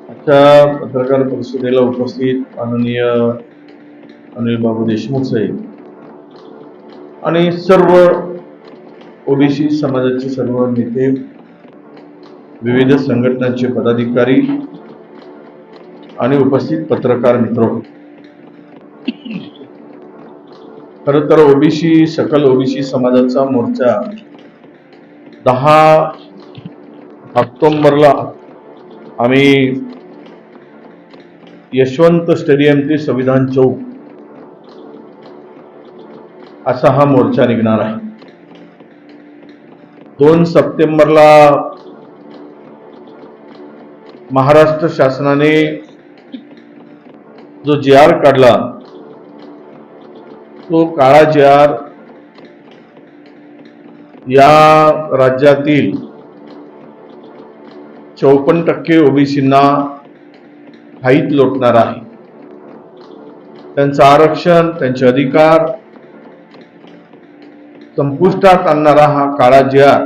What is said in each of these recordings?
आजच्या पत्रकार परिषदेला उपस्थित माननीय अनिल बाबू देशमुख साहेब आणि सर्व ओबीसी समाजाचे सर्व नेते, विविध संघटनांचे पदाधिकारी आणि उपस्थित पत्रकार मित्र, खरं तर सकल ओबीसी समाजाचा मोर्चा 10 ऑक्टोबरला आम्ही यशवंत स्टेडियम ते संविधान चौक असा हा मोर्चा निघणार आहे. 2 सप्टेंबरला महाराष्ट्र शासनाने जो JR काढला, तो काळा JR या राज्यातील 54% ओबीसींना हाईत लोटणार आहे. त्यांचं आरक्षण, त्यांचे अधिकार संपुष्टात आणणारा हा काळा JR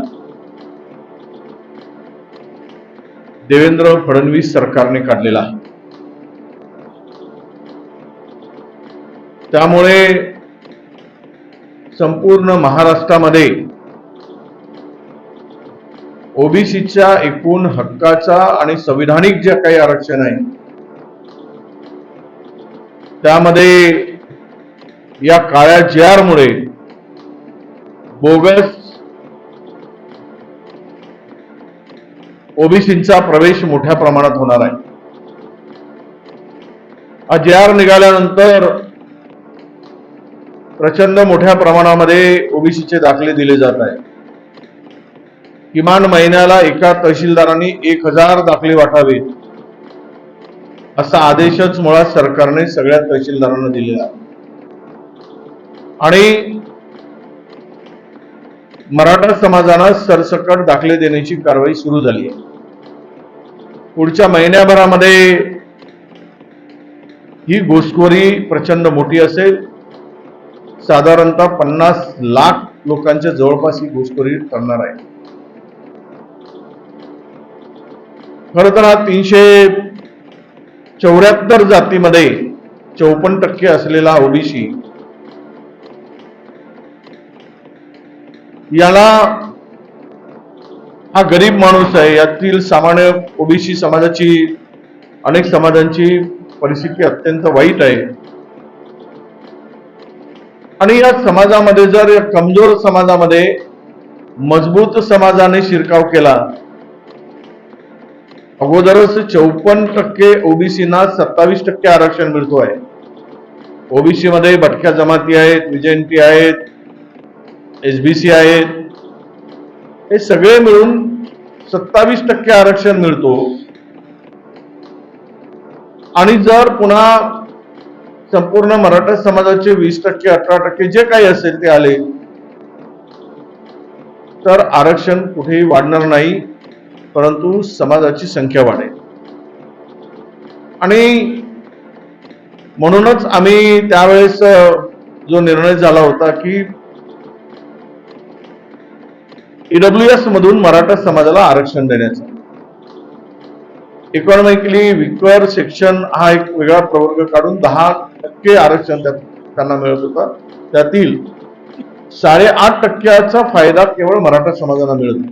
देवेंद्र फडणवीस सरकारने काढलेला आहे. त्यामुळे संपूर्ण महाराष्ट्रामध्ये ओबीसीच्या एकूण हक्काचा आणि संविधानिक जे काही आरक्षण आहे त्यामध्ये या काळ्या JR मुळे बोगस ओबीसींचा प्रवेश मोठ्या प्रमाणात होणार आहे. हा JR निघाल्यानंतर प्रचंड मोठ्या प्रमाणामध्ये ओबीसीचे दाखले दिले जात आहेत. किमान महिन्याला एका तहसीलदारांनी 1000 दाखले वाटावेत असा आदेशच मुळात सरकारने सगळ्या तहसीलदारांना दिलेला आहे. आणि मराठा समाजानं सरसकट दाखले देण्याची कारवाई सुरू झाली आहे. पुढच्या महिन्याभरामध्ये ही घुसखोरी प्रचंड मोठी असेल. साधारणतः 50 लाख लोकांच्या जवळपास ही घुसखोरी करणार आहे. खर तर हा 374 जातीमध्ये 54% असलेला ओबीसी याला हा गरीब माणूस आहे. यातील सामान्य ओबीसी समाजाची, अनेक समाजांची परिस्थिती अत्यंत वाईट आहे. आणि या समाजामध्ये जर या कमजोर समाजामध्ये मजबूत समाजाने शिरकाव केला, अगोदरच 54% ओबीसीना 27% आरक्षण मिळतो आहे. ओबीसी मध्ये भटक्या जमाती आहेत, विजयंती आहेत, एसबीसी आहेत, हे सगळे मिळून 27% आरक्षण मिळतो. आणि जर पुन्हा संपूर्ण मराठा समाजाचे 20%, 18% जे काही असेल ते आले तर आरक्षण कुठेही वाढणार नाही, परंतु समाजाची संख्या वाढेल. आणि म्हणूनच आम्ही त्यावेळेस जो निर्णय झाला होता की ईडब्ल्यूएस मधून मराठा समाजाला आरक्षण देण्याचा, इकॉनॉमिकली विकर सेक्शन हा एक वेगळा प्रवर्ग काढून 10% आरक्षण त्यांना मिळत होता. त्यातील 8.5% फायदा केवळ मराठा समाजाला मिळत.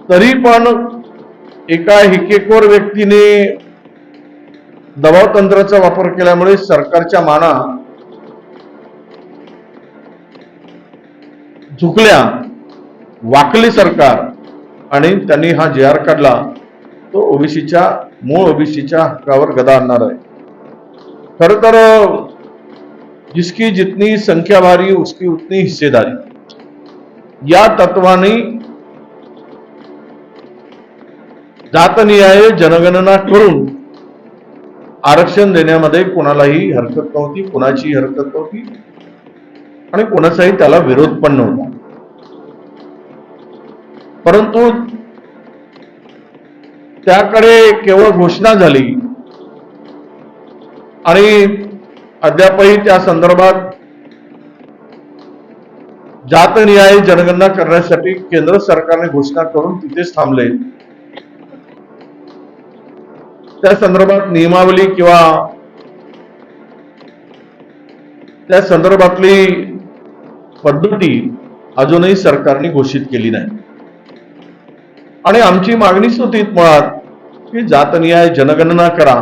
तरी पण एका हिकेखोर व्यक्तीने दबाव तंत्राचा वापर केल्यामुळे सरकारच्या माना झुकल्या, वाकली सरकार, आणि त्यांनी हा JR काढला. तो मूळ ओबीसीच्या हक्कावर गदा आणणार आहे. खर तर जिसकी जितनी संख्या भारी उसकी उतनी हिस्सेदारी या तत्वाने जातनिहाय जनगणना करून आरक्षण देण्यामध्ये कोणालाही हरकत नव्हती, कोणाची हरकत नव्हती आणि कोणाचाही त्याला विरोध पण नव्हता. परंतु त्याकडे केवळ घोषणा झाली आणि अद्यापही त्या संदर्भात जातनिहाय जनगणना करण्यासाठी केंद्र सरकारने घोषणा करून तिथेच थांबले. त्या संदर्भात नियमावली किंवा त्या संदर्भातली पद्धती अजूनही सरकारने घोषित केली नाही. आणि आमची मागणीच होती मुळात की जातनिहाय जनगणना करा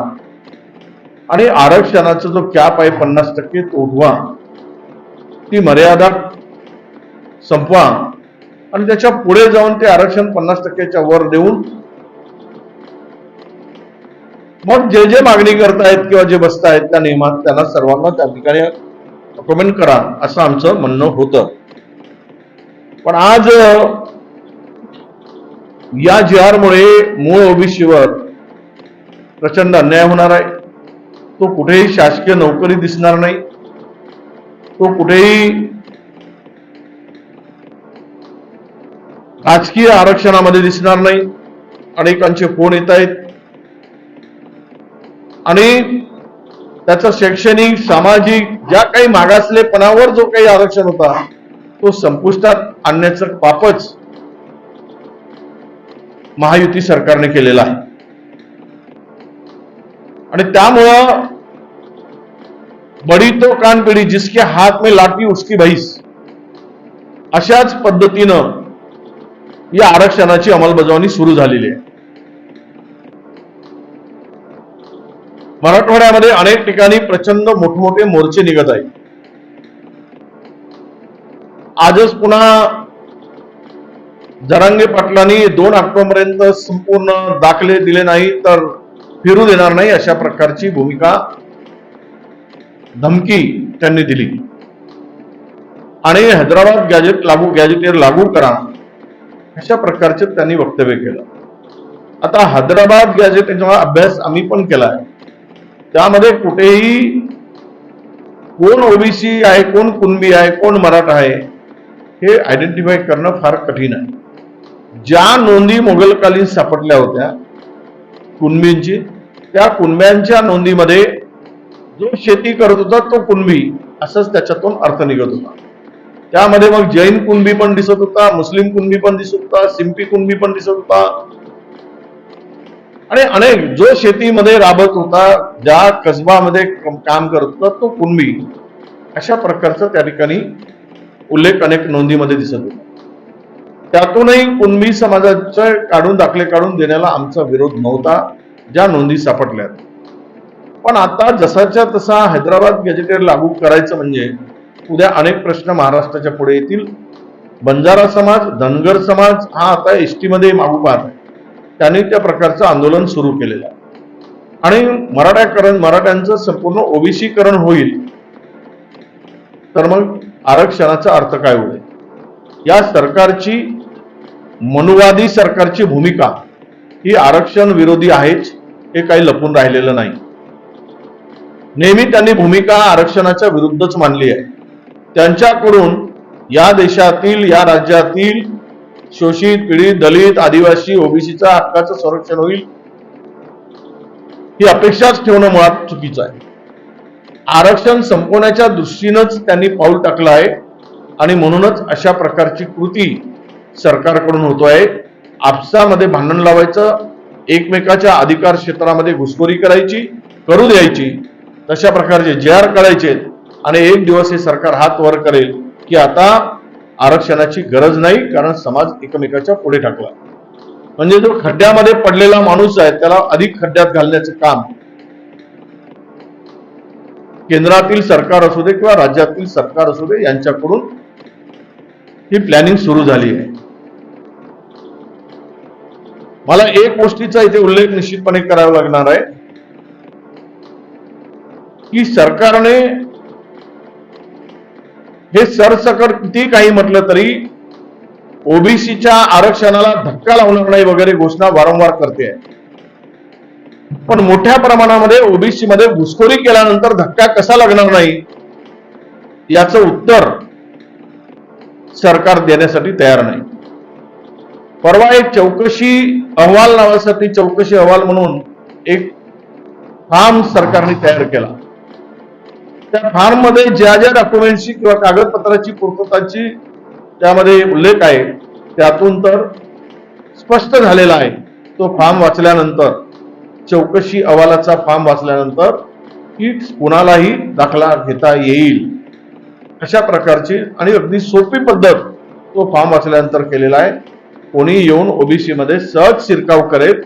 आणि आरक्षणाचा जो कॅप आहे 50% तो उठवा, ती मर्यादा संपवा आणि त्याच्या पुढे जाऊन ते आरक्षण 50%च्या वर देऊन मग जे जे मागणी करतायत किंवा जे बसतायत त्या नियमात त्यांना सर्वांना त्या ठिकाणी अकोमेंट करा असं आमचं म्हणणं होतं. पण आज या GR मुळे मूळ ओबीसीवर प्रचंड अन्याय होणार आहे. तो कुठेही शासकीय नोकरी दिसणार नाही, तो कुठेही राजकीय आरक्षणामध्ये दिसणार नाही. अनेकांचे फोन येत आहेत आणि त्याचा शैक्षणिक सामाजिक ज्या काही मागासलेपणावर जो काही आरक्षण होता तो संपुष्टात आणण्याचं पापच महायुती सरकारने केलेला आहे. आणि त्यामुळं बडी तो कान पिढी जिसके हात में लाठी उसकी भैंस अशाच पद्धतीनं या आरक्षणाची अंमलबजावणी सुरू झालेली आहे. मराठवाड्यामध्ये अनेक ठिकाणी प्रचंड मोठमोठे मोर्चे निघत आहेत. आजच पुन्हा जरांगे पाटलांनी 2 ऑक्टोबरपर्यंत संपूर्ण दाखले दिले नाही तर फिरू देणार नाही अशा प्रकारची भूमिका धमकी त्यांनी दिली आणि हैदराबाद गॅजेटियर लागू करा अशा प्रकारचे त्यांनी वक्तव्य केलं. आता हैदराबाद गॅजेटचा अभ्यास आम्ही पण केलाय. त्यामध्ये कुठेही कोण ओबीसी आहे, कोण कुणबी आहे, कोण मराठा आहे हे आयडेंटिफाय करणं फार कठीण आहे. ज्या नोंदी मोगलकालीन सापडल्या होत्या कुणबींची, त्या कुणब्यांच्या नोंदीमध्ये जो शेती करत होता तो कुणबी असंच त्याच्यातून अर्थ निघत होता. त्यामध्ये मग जैन कुणबी पण दिसत होता, मुस्लिम कुणबी पण दिसत होता, सिंपी कुणबी पण दिसत होता आणि अनेक जो शेतीमध्ये राबत होता, ज्या कसबामध्ये काम करत होता तो कुणबी अशा प्रकारचा त्या ठिकाणी उल्लेख अनेक नोंदीमध्ये दिसत होता. त्यातूनही कुणबी समाजाचे दाखले काढून देण्याला आमचा विरोध नव्हता ज्या नोंदी सापडल्या. पण आता जसाच्या तसा हैदराबाद गॅजेटियर लागू करायचं म्हणजे उद्या अनेक प्रश्न महाराष्ट्राच्या पुढे येतील. बंजारा समाज, धनगर समाज हा आता एसटी मध्ये मागोपाठ आहे. त्यांनी त्या प्रकारचं आंदोलन सुरू केलेलं आहे आणि मराठ्यांचं संपूर्ण ओबीसीकरण होईल तर मग आरक्षणाचा अर्थ काय होईल? या सरकारची मनुवादी सरकारची भूमिका ही आरक्षण विरोधी आहेच हे काही लपून राहिलेलं नाही. नेहमी त्यांनी भूमिका आरक्षणाच्या विरुद्धच मानली आहे. त्यांच्याकडून या देशातील, या राज्यातील शोषित, पीडित, दलित, आदिवासी, ओबीसीचा हक्काचं संरक्षण होईल ही अपेक्षाच ठेवणं मुळात चुकीचं आहे. आरक्षण संपवण्याच्या दृष्टीनंच त्यांनी पाऊल टाकलं आहे आणि म्हणूनच अशा प्रकारची कृती सरकारकडून होतोय. आपसामध्ये भांडण लावायचं, एकमेकाच्या अधिकार क्षेत्रामध्ये घुसखोरी करायची, करू द्यायची, तशा प्रकारचे GR काढायचे आणि एक दिवस हे सरकार हात वर करेल की आता आरक्षणाची गरज नाही कारण समाज एकमेकाच्या पुढे टाकला. म्हणजे जो खड्ड्यामध्ये पडलेला माणूस आहे त्याला अधिक खड्ड्यात घालण्याचं काम केंद्रातील सरकार असू दे किंवा राज्यातील सरकार असू दे यांच्याकडून ही प्लॅनिंग सुरू झाली आहे. मला एक गोष्टीचा इथे उल्लेख निश्चितपणे करावा लागणार आहे की सरकारने हे सरसकट किती काही म्हटलं तरी ओबीसीच्या आरक्षणाला धक्का लावणार नाही वगैरे घोषणा वारंवार करते. पण मोठ्या प्रमाणामध्ये ओबीसी मध्ये घुसखोरी केल्यानंतर धक्का कसा लागणार नाही याचं उत्तर सरकार देण्यासाठी तयार नाही. परवा एक चौकशी अहवाल नावासाठी चौकशी अहवाल म्हणून एक फॉर्म सरकारने तयार केला. त्या फॉर्म मध्ये ज्या ज्या डॉक्युमेंटची किंवा कागदपत्राची पूर्तताची त्यामध्ये उल्लेख आहे त्यातून तर स्पष्ट झालेला आहे. तो फॉर्म वाचल्यानंतर चौकशी अहवालाचा फॉर्म वाचल्यानंतर की कुणालाही दाखला घेता येईल अशा प्रकारची आणि अगदी सोपी पद्धत तो फॉर्म वाचल्यानंतर केलेला आहे. कोणी येऊन ओबीसी मध्ये सहज शिरकाव करेल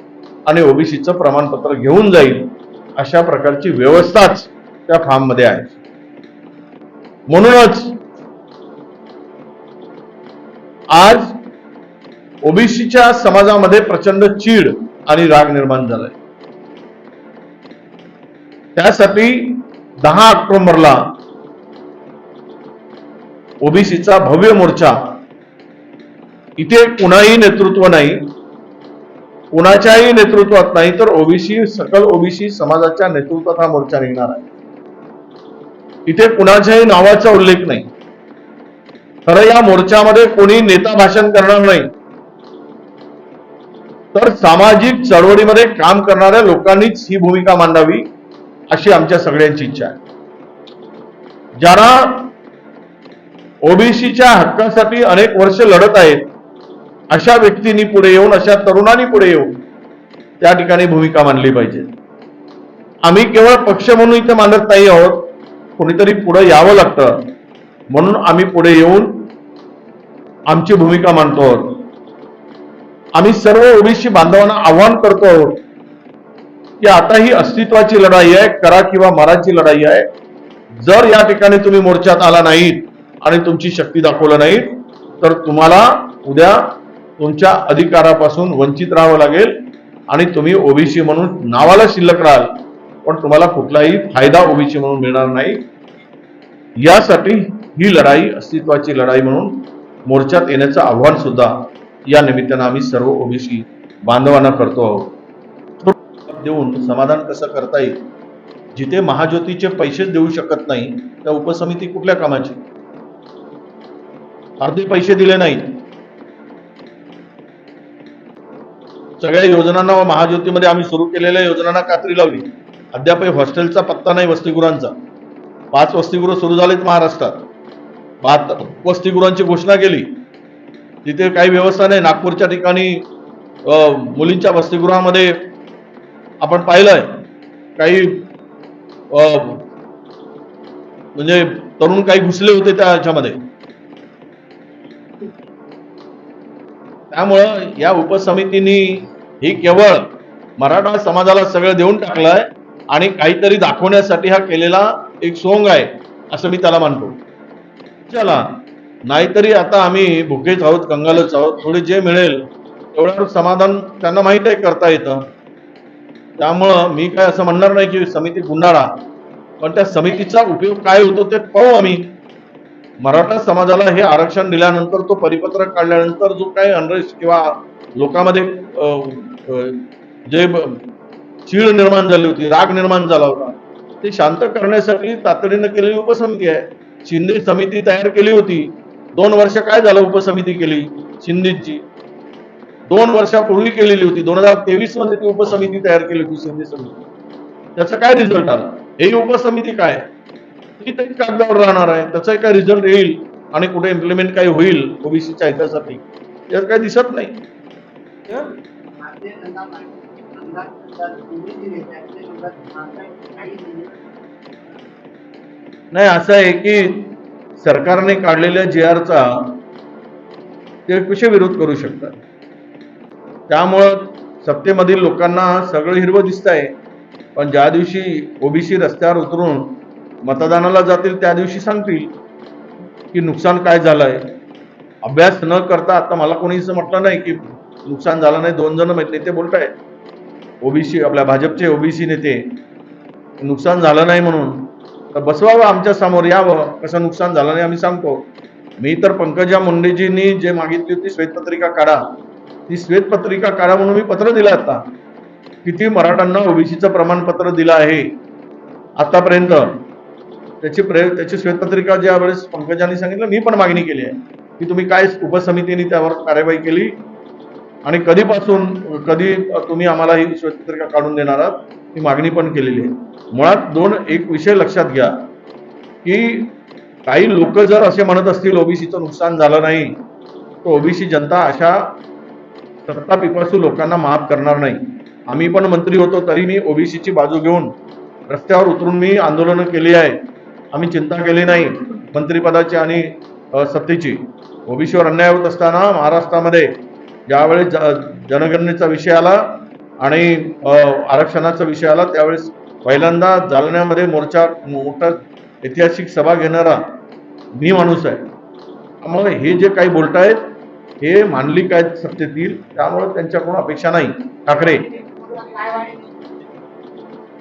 आणि ओबीसीचं प्रमाणपत्र घेऊन जाईल अशा प्रकारची व्यवस्थाच त्या फॉर्म मध्ये आहे. म्हणूनच आज ओबीसीच्या समाजामध्ये प्रचंड चीड आणि राग निर्माण झालाय. त्यासाठी 10 ऑक्टोबरला ओबीसीचा भव्य मोर्चा, इथे कुणाही नेतृत्व नाही, कुणाच्याही नेतृत्वात नाही, तर ओबीसी सकल ओबीसी समाजाच्या नेतृत्वात हा मोर्चा निघणार आहे. इथे कुणाच्याही नावाचा उल्लेख नाही. खरं या मोर्चामध्ये कोणी नेता भाषण करणार नाही, तर सामाजिक चळवळीमध्ये काम करणाऱ्या लोकांनीच ही भूमिका मांडावी अशी आमच्या सगळ्यांची इच्छा आहे. ज्यांना ओबीसीच्या हक्कासाठी अनेक वर्ष लढत आहेत अशा व्यक्तींनी पुढे येऊन, अशा तरुणांनी पुढे येऊन त्या ठिकाणी भूमिका मांडली पाहिजे. आम्ही केवळ पक्ष म्हणून इथे मांडत नाही आहोत, कोणीतरी पुढे यावं लागतं, म्हणून आम्ही पुढे येऊन आमची भूमिका मांडतो आहोत. आम्ही सर्व ओबीसी बांधवांना आव्हान करतो आहोत की आता ही अस्तित्वाची लढाई आहे, करा किंवा मराची लढाई आहे. जर या ठिकाणी तुम्ही मोर्चात आला नाहीत आणि तुमची शक्ती दाखवलं नाहीत तर तुम्हाला उद्या तुमच्या अधिकारापासून वंचित राहावं लागेल आणि तुम्ही ओबीसी म्हणून नावाला शिल्लक राहाल, पण तुम्हाला कुठलाही फायदा ओबीसी म्हणून मिळणार नाही. यासाठी ही लढाई अस्तित्वाची लढाई म्हणून मोर्चात येण्याचं आव्हान सुद्धा या निमित्तानं आम्ही सर्व ओबीसी बांधवांना करतो आहोत. देऊन समाधान कसं करता येईल? जिथे महाज्योतीचे पैसेच देऊ शकत नाही त्या उपसमिती कुठल्या कामाची? अर्धे पैसे दिले नाहीत. सगळ्या योजनांना व महाज्योतीमध्ये आम्ही सुरू केलेल्या योजनांना कात्री लावली. अद्याप हॉस्टेलचा पत्ता नाही वसतिगृहांचा. 5 वसतिगृह सुरू झालेत महाराष्ट्रात. 5 वसतिगृहांची घोषणा केली, तिथे काही व्यवस्था नाही. नागपूरच्या ठिकाणी मुलींच्या वसतिगृहामध्ये आपण पाहिलंय काही म्हणजे तरुण काही घुसले होते त्याच्यामध्ये. त्यामुळं या उपसमितीनी ही केवळ मराठा समाजाला सगळं देऊन टाकलंय आणि काहीतरी दाखवण्यासाठी हा केलेला एक सोंग आहे असं मी त्याला मानतो. चला, नाहीतरी आता आम्ही भुकेच आहोत, कंगालच आहोत. थोडे जे मिळेल तेवढं समाधान त्यांना माहित आहे करता येतं. त्यामुळं मी काय असं म्हणणार नाही की समिती गुन्हाळा, पण त्या समितीचा उपयोग काय होतो ते पाहू आम्ही. मराठा समाजाला हे आरक्षण दिल्यानंतर, तो परिपत्रक काढल्यानंतर जो काही अनरेस्ट किंवा लोकांमध्ये जे चीड निर्माण झाली होती, राग निर्माण झाला होता, ते शांत करण्यासाठी तातडीनं केलेली उपसमिती आहे. शिंदे समिती तयार केली होती. 2 वर्ष काय झालं उपसमिती केली शिंदेची? 2 वर्षापूर्वी केलेली होती. 2023 मध्ये ती उपसमिती तयार केली होती शिंदे समिती. त्याचा काय रिझल्ट आला? ही उपसमिती काय ती तरी कागदावर राहणार आहे. त्याचा काय रिझल्ट येईल आणि कुठे इम्प्लिमेंट काही होईल ओबीसीच्या हितासाठी यात काही दिसत नाही. नाही, असं आहे की सरकारने काढलेल्या JRचा ते कसे विरोध करू शकतात? त्यामुळं सत्तेमधील लोकांना सगळं हिरवं दिसतंय, पण ज्या दिवशी ओबीसी रस्त्यावर उतरून मतदानाला जातील त्या दिवशी सांगतील की नुकसान काय झालंय. अभ्यास न करता, आता मला कोणी असं म्हटलं नाही की नुकसान झालं नाही. 2 जण नेते बोलतायत, ओबीसी आपल्या भाजपचे ओबीसी नेते, नुकसान झालं नाही म्हणून. तर बसवावं आमच्या समोर, यावं कसं नुकसान झालं नाही आम्ही सांगतो. मी तर पंकजा मुंडेजींनी जे मागितली होती श्वेतपत्रिका काढा, ती श्वेतपत्रिका काढा म्हणून मी पत्र दिलं. आता किती मराठांना ओबीसीचं प्रमाणपत्र दिलं आहे आतापर्यंत, त्याची श्वेतपत्रिका ज्या वेळेस पंकजांनी सांगितलं, मी पण मागणी केली आहे की तुम्ही काय उपसमितीने त्यावर कार्यवाही केली आणि कधीपासून कधी तुम्ही आम्हाला ही श्वेतपत्रिका काढून देणार आहात, ही मागणी पण केलेली आहे. मुळात एक विषय लक्षात घ्या की काही लोक जर असे म्हणत असतील ओबीसीचं नुकसान झालं नाही, तर ओबीसी जनता अशा सत्ता पिपासू लोकांना माफ करणार नाही. आम्ही पण मंत्री होतो तरी मी ओबीसीची बाजू घेऊन रस्त्यावर उतरून मी आंदोलनं केली आहे. आम्ही चिंता केली नाही मंत्रिपदाची आणि सत्तेची. ओबीसीवर अन्याय होत असताना महाराष्ट्रामध्ये ज्यावेळेस जनगणनेचा विषय आला आणि आरक्षणाचा विषय आला त्यावेळेस पहिल्यांदा जालन्यामध्ये मोठा ऐतिहासिक सभा घेणारा मी माणूस आहे. त्यामुळे हे जे काही बोलतायत हे मांडलिक आहेत सत्तेतील, त्यामुळे त्यांच्याकडून अपेक्षा नाही. ठाकरे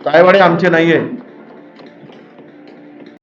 तायवाडे आमचे नाहीये.